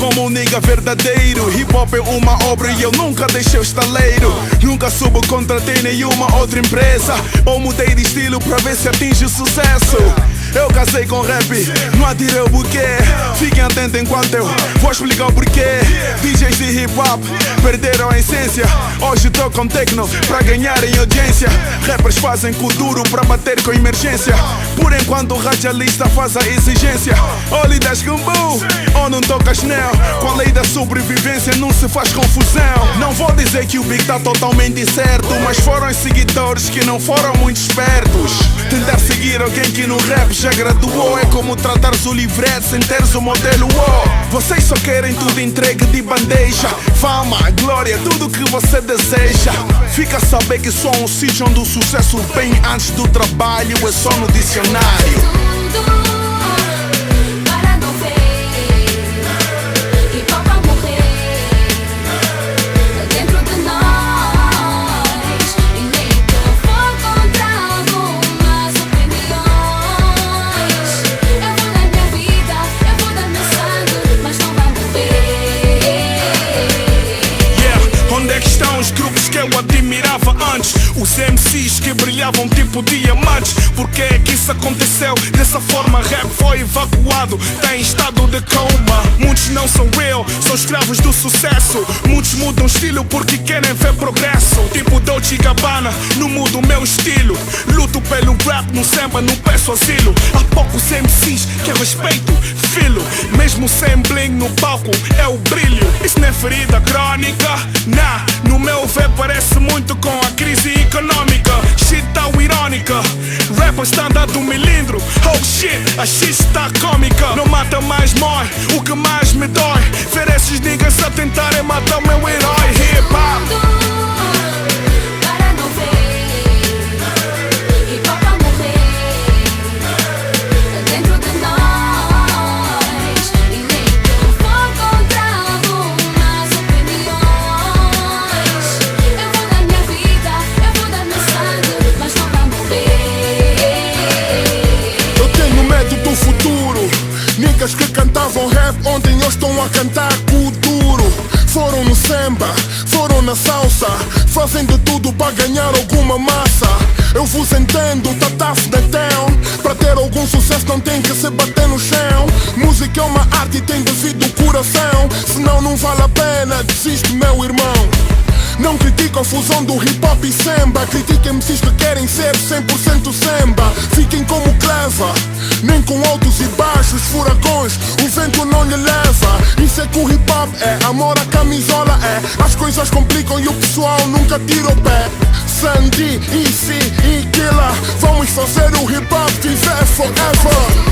como um nigga verdadeiro. Hip hop é uma obra e eu nunca deixei o estaleiro. Nunca subo contra ti nenhuma outra empresa, ou mudei de estilo pra ver se atinge o sucesso. Eu casei com rap, não atirei o buquê. Fiquem atentos enquanto eu vou explicar o porquê. DJs de hip hop perderam a essência. Hoje tocam techno pra ganharem audiência. Rappers fazem com duro pra bater com emergência. Por enquanto o radialista faz a exigência. Ou lidas com bull, ou não tocas neo. Com a lei da sobrevivência não se faz confusão. Não vou dizer que o beat tá totalmente certo, mas foram os seguidores que não foram muito espertos. Tentar seguir alguém que no rap já graduou é como tratares o livreto sem teres o modelo O. Vocês só querem tudo entregue de bandeja. Fama, glória, tudo que você deseja. Fica a saber que só um sítio onde o sucesso vem antes do trabalho é só no dicionário. Eu admirava antes os MCs que brilhavam tipo diamantes. Porque é que isso aconteceu? Dessa forma rap foi evacuado, tá em estado de coma. Muitos não são real, são escravos do sucesso. Muitos mudam estilo porque querem ver progresso. Tipo Dolce & Gabbana, não mudo o meu estilo. Luto pelo rap, no samba, não peço asilo. Há poucos MCs que eu respeito, filho. Mesmo sem bling no palco, é o brilho. Isso não é ferida crônica, nah. No meu ver parece muito com a crise econômica. Shit tão irônica, rapper standard do milindro. Oh shit, a shit está cômica. Não mata mais mói, o que mais me dói ver esses niggas a tentarem matar o meu herói. Hip hop niggas que cantavam rap ontem hoje estão a cantar com duro. Foram no samba, foram na salsa, fazem de tudo para ganhar alguma massa. Eu vos entendo, tá tough na town. Para ter algum sucesso não tem que se bater no chão. Música é uma arte e tem devido coração. Senão não vale a pena, desiste meu irmão. Não critico a fusão do hip hop e samba. Critiquem MCs que querem ser 100% samba. Fiquem como Cleva, nem com altos e baixos, furacões, o vento não lhe leva. Isso é que o hip hop é, amor à camisola é. As coisas complicam e o pessoal nunca tira o pé. Sandy, EC e Killa, vamos fazer o hip hop viver forever.